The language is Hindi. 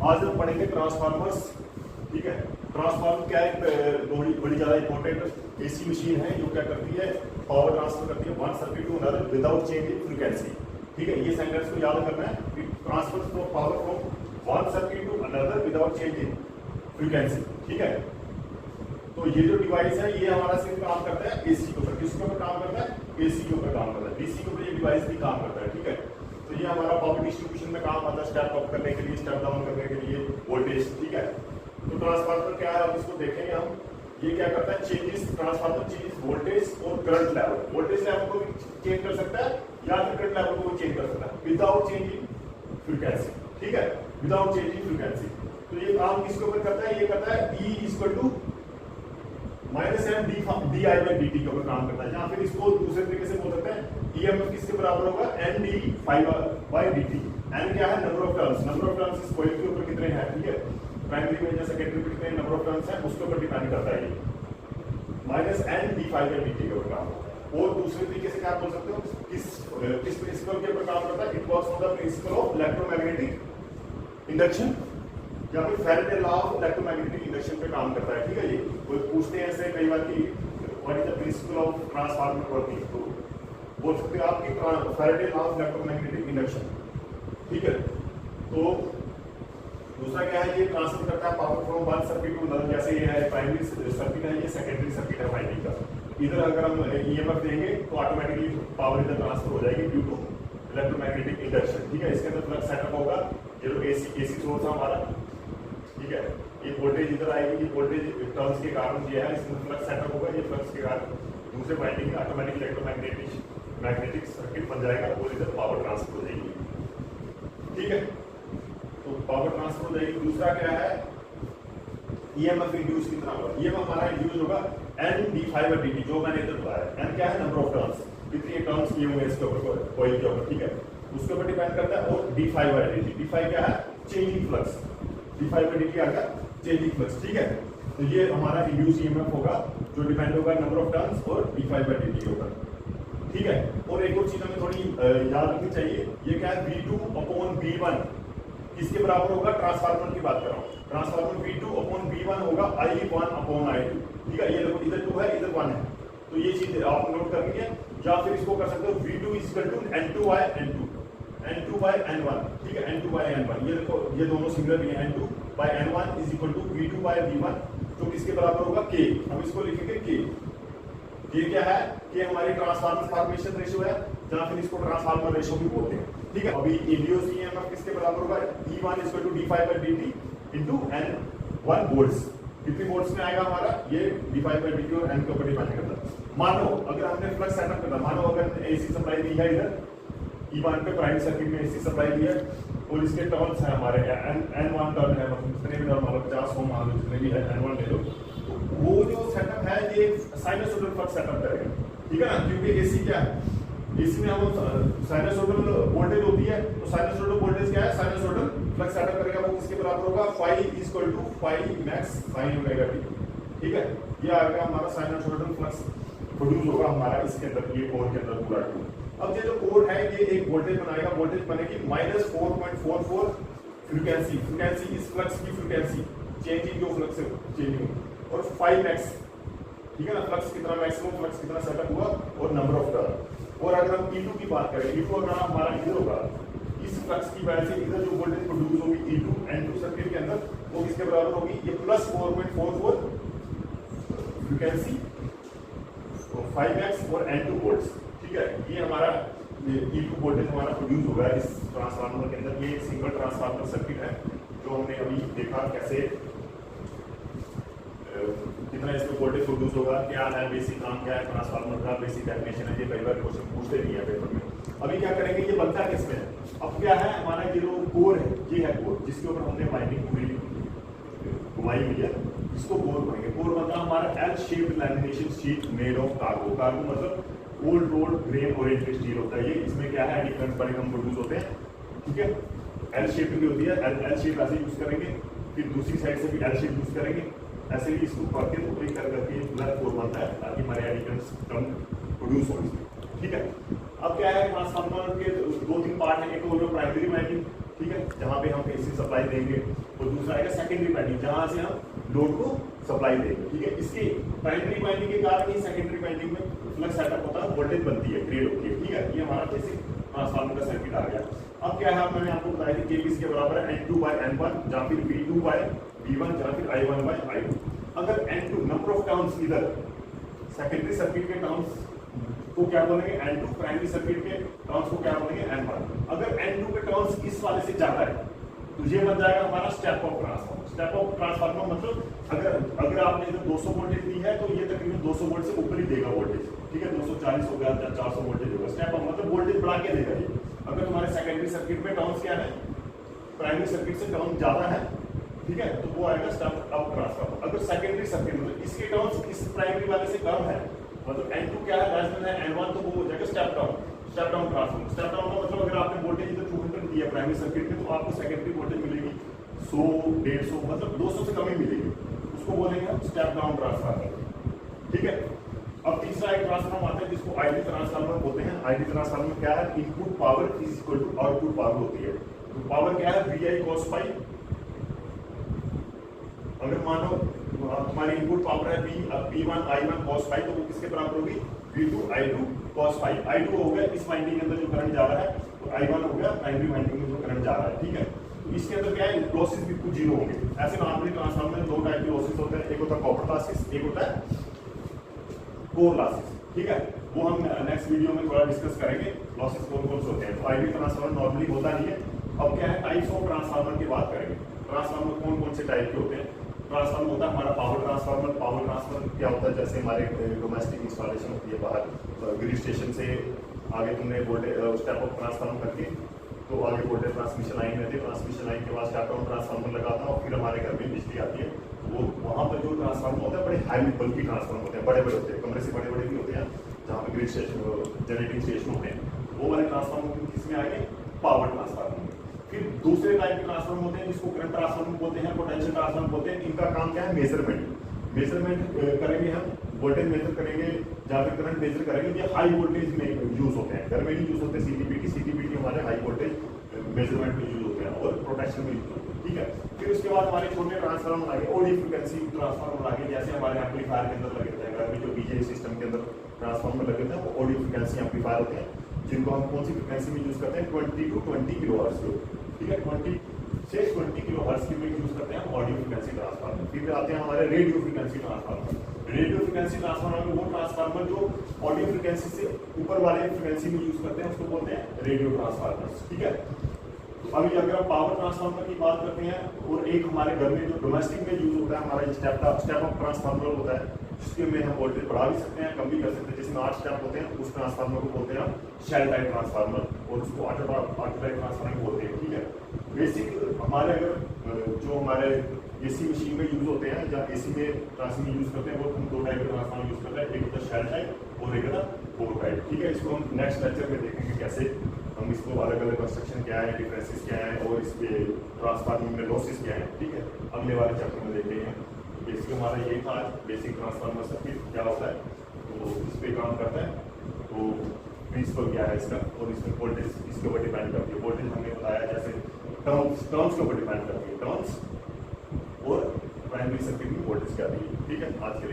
आज हम पढ़ेंगे ट्रांसफार्मर्स। ठीक है, ट्रांसफार्मर क्या है, बड़ी ज्यादा इंपॉर्टेंट एसी मशीन है जो क्या करती है, पावर ट्रांसफर करती है one circuit to another without change in frequency. ठीक है, ये सेंटेंस को याद करना है, transfer power from one circuit to another without change in frequency. ठीक है, तो ये जो डिवाइस है ये हमारा सिर्फ काम करता है एसी के ऊपर। किसके ऊपर काम करता है? एसी के ऊपर काम करता है। डीसी के ऊपर ये डिवाइस भी काम करता है। ठीक है, तो ये हमारा पावर डिस्ट्रीब्यूशन में काम आता है, स्टेप अप करने के लिए, स्टेप डाउन करने के लिए वोल्टेज। ठीक है, तो ट्रांसफार्मर क्या है, अब इसको देखेंगे हम। ये क्या करता है, चेंजेस, ट्रांसफार्मर चेंजेस वोल्टेज और करंट लेवल। वोल्टेज लेवल को भी चेंज कर सकता है या फिर करंट लेवल को भी चेंज कर सकता है विदाउट चेंजिंग फ्रीक्वेंसी। ठीक है, विदाउट चेंजिंग फ्रीक्वेंसी। तो ये काम किसके ऊपर करता है? ये करता है E equal to -M dI/dt के ऊपर काम करता है। या फिर इसको दूसरे तरीके से बोल सकते हैं EMF किसके बराबर होगा? NdΦ/dt। N क्या है? Number of turns. Number of turns इस कॉइल के ऊपर कितने हैं? ठीक है, प्राइमरी में या सेकेंडरी में कितने नंबर ऑफ टर्न्स हैं उसके ऊपर डिपेंड करता है। -N dΦ/dt के ऊपर काम होता है। और दूसरे तरीके से क्या बोल सकते हो, किस प्रिंसिपल के ऊपर काम करता है? It works on the principle of electromagnetic induction या फिर Faraday law of electromagnetic induction पे काम करता है। ठीक है, ये कोई पूछते हैं ऐसे कई बार कि what is the principle of transformer working, तो बोल सकते हैं आप कि Faraday law of electromagnetic induction. ठीक है, तो दूसरा क्या है, ये ट्रांसफर करता है power from one circuit to another. जैसे ये है प्राइमरी सर्किट है, ये सेकेंडरी सर्किट है वाइंडिंग का। इधर अगर हम EMF देंगे तो ऑटोमेटिकली पावर इधर ट्रांसफर हो जाएगी ड्यू टू इलेक्ट्रोमैग्नेटिक इंडक्शन। ठीक है, इसके अंदर फ्लक्स सेटअप होगा। ये जो एसी सोर्स है हमारा, ठीक है, ये वोल्टेज इधर आएगी, ये वोल्टेज टर्न्स के कारण ये है, इसमें फ्लक्स सेटअप होगा। ये फ्लक्स के कारण दूसरे वाइंडिंग में ऑटोमेटिक इलेक्ट्रोमैग्नेटिक सर्किट बन जाएगा और इधर पावर ट्रांसफर हो जाएगी। ठीक है, तो पावर ट्रांसफर हो जाएगी। दूसरा क्या है, EMF इंड्यूस कितना होगा? EMF हमारा इंड्यूस होगा N dΦ/dt, जो मैंने इधर बताया। N क्या है? नंबर ऑफ टर्न्स, कितने टर्न्स किए हुए इसके ऊपर कॉइल के ऊपर। ठीक है, उसके ऊपर डिपेंड करता है। और dΦ/dt, dφ क्या है? Changing flux. dφ/dt आ गया चेंजिंग फ्लक्स। ठीक है, तो ये हमारा इंड्यूस EMF होगा जो डिपेंड होगा नंबर ऑफ टर्न्स और dφ/dt के ऊपर। ठीक है, और एक और चीज हमें थोड़ी याद रखनी चाहिए, ये क्या है, V2/V1 किसके बराबर होगा? ट्रांसफार्मर की बात कर रहा हूँ। ट्रांसफार्मर V2/V1 होगा I1/I2। ठीक है, ये देखो इधर 2 है, इधर 1 है, तो ये चीज आप नोट करनी है। या फिर इसको कर सकते हो V2 = N2/N2, N2/N1। ठीक है, N2/N1, ये देखो ये दोनों सिमिलर हैं। N2/N1 = V2/V1, जो किसके बराबर होगा? K। हम इसको लिखेंगे K। K क्या है? K हमारी ट्रांसफार्मर फॉर्मेशन रेशियो है, या फिर इसको ट्रांसफार्मर रेशियो भी बोलते हैं। ठीक है, अभी इंड्यूस EMF किसके बराबर होगा? E1 = dφ/dt into N1 volts. कितनी वोल्ट्स में आएगा हमारा? ये dφ/dt और N के ऊपर डिपेंड करता है। मानो अगर हमने फ्लक्स सेटअप करना, मानो अगर AC सप्लाई दी है इधर E1 पे, प्राइमरी सर्किट में AC सप्लाई दी है और इसके टर्न्स है हमारे N1 टर्न है, मतलब जितने भी टर्न, मतलब 50 ओम मान लो, जितने भी है N1 ले लो, तो वो जो सेटअप है ये साइनसोइडल फ्लक्स सेटअप करेगा। ठीक है ना, क्योंकि AC क्या है, AC में हम साइनसोइडल वोल्टेज होती है, तो साइनसोइडल वोल्टेज क्या है? साइनसोइडल फ्लक्स सेटअप करेगा। वो किसके बराबर होगा? Phi = Phi max sin ωt। ठीक है, ये आएगा हमारा साइनसोइडल फ्लक्स प्रोड्यूस होगा हमारा इसके अंदर, ये कोर के अंदर पूरा टू। अब ये जो कोर है ये एक वोल्टेज बनाएगा, वोल्टेज बनेगी -4.44 फ्रीक्वेंसी। फ्रीक्वेंसी इस फ्लक्स की फ्रीक्वेंसी, चेंजिंग जो फ्लक्स है चेंजिंग, और Phi max। ठीक है ना, फ्लक्स कितना मैक्सिमम फ्लक्स कितना सेटअप हुआ और नंबर ऑफ टर्न। और अगर हम E2 की बात करें, E2 अगर हमारा इधर होगा, इस फ्लक्स की वजह से इधर जो वोल्टेज प्रोड्यूस होगी E2 N2 सर्किट के अंदर, वो किसके बराबर होगी? ये +4.44 फ्रीक्वेंसी, Phi max और N2 वोल्ट्स। ठीक है, ये हमारा E2 वोल्टेज हमारा प्रोड्यूस होगा इस ट्रांसफार्मर के अंदर। ये एक सिंगल ट्रांसफार्मर सर्किट है जो हमने अभी देखा कैसे कितना इसमें वोल्टेज प्रोड्यूस होगा, क्या है बेसिक काम, क्या है ट्रांसफार्मर का बेसिक डेफिनेशन है। ये कई बार क्वेश्चन पूछते भी है पेपर में। अभी क्या करेंगे, ये बनता किसमें है? अब क्या है हमारा ये जो कोर है, ये है कोर जिसके ऊपर हमने वाइंडिंग पूरी घुमाई हुई है, इसको कोर बनेंगे। कोर बनता हमारा L shaped lamination sheet made of cargo. Cargo मतलब old road grain oriented steel होता है। ये इसमें क्या है, डिफरेंट बड़े हम प्रोड्यूस होते हैं। ठीक है, L शेप की होती है, L शेप ऐसे यूज करेंगे, फिर दूसरी साइड से भी L शेप यूज करेंगे, ऐसे ही इसको करके तो एक करके ब्लड कोर बनता है ताकि हमारे एडिकल्स कम प्रोड्यूस हो इसमें। ठीक है, अब क्या है, ट्रांसफार्मर के 2-3 पार्ट हैं। एक तो प्राइमरी वाइंडिंग, ठीक है, जहां पे हम एसी सप्लाई देंगे। और दूसरा आएगा सेकेंडरी वाइंडिंग, जहां से हम लोड को सप्लाई देंगे। ठीक है, इसकी प्राइमरी वाइंडिंग के कारण ही सेकेंडरी वाइंडिंग में फ्लक्स सेटअप होता है, वोल्टेज बनती है, क्रिएट होती है। ठीक है, ये हमारा बेसिक ट्रांसफार्मर का सर्किट आ गया। अब क्या है, मैंने आपको बताया कि K किसके बराबर है, N2/N1 या फिर V2/V1 या फिर I1/I2। अगर N2 नंबर ऑफ टर्न्स इधर सेकेंडरी सर्किट के टर्न्स को क्या बोलेंगे N2, प्राइमरी सर्किट के टर्न्स को क्या बोलेंगे N1। अगर N2 के टर्न्स इस वाले से ज्यादा है तो ये बन जाएगा हमारा step up transformer. Step up transformer मतलब अगर आपने इधर 200 वोल्टेज दी है तो ये तकरीबन 200 वोल्ट से ऊपर ही देगा वोल्टेज। ठीक है, 240 हो गया या 400 वोल्टेज होगा। स्टेप अप मतलब वोल्टेज बढ़ा के देगा ये। अगर तुम्हारे सेकेंडरी सर्किट में टर्न्स क्या है, प्राइमरी सर्किट से टर्न ज्यादा है, ठीक है, तो वो आएगा स्टेप अप ट्रांसफार्मर। अगर सेकेंडरी सर्किट मतलब इसके टर्न्स इस प्राइमरी वाले से कम है, मतलब N2 क्या है लेस देन है N1, तो वो हो जाएगा step down transformer. Step down का मतलब अगर आपने वोल्टेज इधर 200 दिया प्राइमरी सर्किट में, तो आपको सेकेंडरी वोल्टेज मिलेगी 100, 150, मतलब 200 से कम ही मिलेगी। उसको बोलेंगे हम स्टेप डाउन ट्रांसफार्मर। ठीक है, अब तीसरा एक ट्रांसफार्मर आता है जिसको आईडी ट्रांसफार्मर बोलते हैं। आईडी ट्रांसफार्मर क्या है, input power is equal to output power होती है। तो पावर क्या है, VI cos phi। अगर मानो तुम्हारी इनपुट पावर है P1 I1 cos phi, तो वो किसके बराबर होगी, V2 I2 cos phi। I2 हो गया इस वाइंडिंग के अंदर जो करंट जा रहा है, तो I1 हो गया प्राइमरी वाइंडिंग में जो करंट जा रहा है। ठीक है, तो इसके अंदर क्या है, लॉसेस बिल्कुल जीरो होंगे। ऐसे नॉर्मली ट्रांसफार्मर में दो टाइप के लॉसेस होते हैं, एक होता है कॉपर लॉसेस, एक होता है कोर लॉसेस। ठीक है, वो हम नेक्स्ट वीडियो में थोड़ा डिस्कस करेंगे लॉसेस कौन कौन से होते हैं। तो आईडी ट्रांसफार्मर नॉर्मली होता नहीं है। अब क्या है, टाइप्स ऑफ ट्रांसफार्मर की बात करेंगे। ट्रांसफार्मर कौन कौन से टाइप के होते हैं। ट्रांसफार्मर होता है हमारा पावर ट्रांसफार्मर। पावर ट्रांसफार्मर क्या होता है, जैसे हमारे डोमेस्टिक इंस्टॉलेशन होती है बाहर, ग्रिड स्टेशन से आगे तुमने वोल्टेज स्टेप अप ट्रांसफार्मर करके तो आगे वोल्टेज ट्रांसमिशन लाइन रहती है। ट्रांसमिशन लाइन के बाद स्टेप डाउन ट्रांसफार्मर लगाता हूँ, फिर हमारे घर में बिजली आती है। वो वहाँ पर जो ट्रांसफार्मर होता है बड़े हाई बल्कि ट्रांसफार्मर होते हैं, बड़े बड़े होते हैं, कमरे से बड़े बड़े भी होते हैं, जहाँ पे ग्रिड स्टेशन जनरेटिंग स्टेशन होते हैं। वो वाले ट्रांसफार्मर किसमें आएंगे, पावर ट्रांसफार्मर में। फिर दूसरे टाइप के ट्रांसफार्मर होते हैं जिसको करंट ट्रांसफार्मर बोलते हैं, पोटेंशियल ट्रांसफार्मर बोलते हैं। इनका काम क्या है, मेजरमेंट करेंगे हम, वोल्टेज मेजर करेंगे या फिर करंट मेजर करेंगे। ये हाई वोल्टेज में यूज होते हैं, घर में नहीं यूज होते। CTPT हमारे हाई वोल्टेज मेजरमेंट में यूज होते हैं और प्रोटेक्शन में यूज होते हैं। ठीक है, फिर उसके बाद हमारे छोटे ट्रांसफार्मर आगे, ऑडियो फ्रीक्वेंसी ट्रांसफार्मर आगे, जैसे हमारे एम्पलीफायर के अंदर लगे होते हैं, घर में जो BJ सिस्टम के अंदर ट्रांसफार्मर लगे होते हैं, वो ऑडियो फ्रीक्वेंसी एम्पलीफायर होते हैं, जिनको हम कौन सी फ्रीक्वेंसी में यूज करते हैं, 20 to 20 किलोहर्ट्ज। ठीक है, 20 से 20 किलोहर्ट्ज की में यूज करते हैं ऑडियो फ्रीक्वेंसी ट्रांसफार्मर। फिर आते हैं हमारे radio frequency transformer. Radio frequency transformer में वो ट्रांसफार्मर जो ऑडियो फ्रीक्वेंसी से ऊपर वाले फ्रीक्वेंसी में यूज करते हैं, उसको बोलते हैं रेडियो ट्रांसफार्मर। ठीक है, तो अभी अगर हम पावर ट्रांसफार्मर की बात करते हैं, और एक हमारे घर में जो डोमेस्टिक में यूज होता है हमारा स्टेप अप ट्रांसफार्मर होता है, जिसके में हम वोल्टेज बढ़ा भी सकते हैं, कम भी कर सकते हैं। जिसमें 8 स्टेप होते हैं, उस ट्रांसफार्मर को बोलते हैं हम शेल टाइप ट्रांसफार्मर, और उसको ऑटो टाइप ट्रांसफार्मर बोलते हैं। ठीक है, बेसिक हमारे अगर जो हमारे AC मशीन में यूज होते हैं या AC में ट्रांसफार्मर यूज करते हैं, वो हम दो टाइप के ट्रांसफार्मर यूज करते हैं, एक होता है शेल टाइप और एक होता है कोर टाइप। ठीक है, इसको हम नेक्स्ट लेक्चर में देखेंगे कैसे हम इसको अलग अलग कंस्ट्रक्शन क्या है, डिफरेंसेस क्या है, और इसके ट्रांसफार्मर में लॉसेस क्या है। ठीक है, अगले वाले चैप्टर में देखेंगे। बेसिक हमारा ये था बेसिक ट्रांसफार्मर सर्किट क्या होता है, तो इस पे काम करता है, तो प्रिंसिपल क्या है इसका, और इसमें वोल्टेज इसके ऊपर डिपेंड करती है। वोल्टेज हमने बताया जैसे टर्म्स के ऊपर डिपेंड करती है, टर्म्स और प्राइमरी सर्किट में वोल्टेज क्या दी है। ठीक है, आज के लिए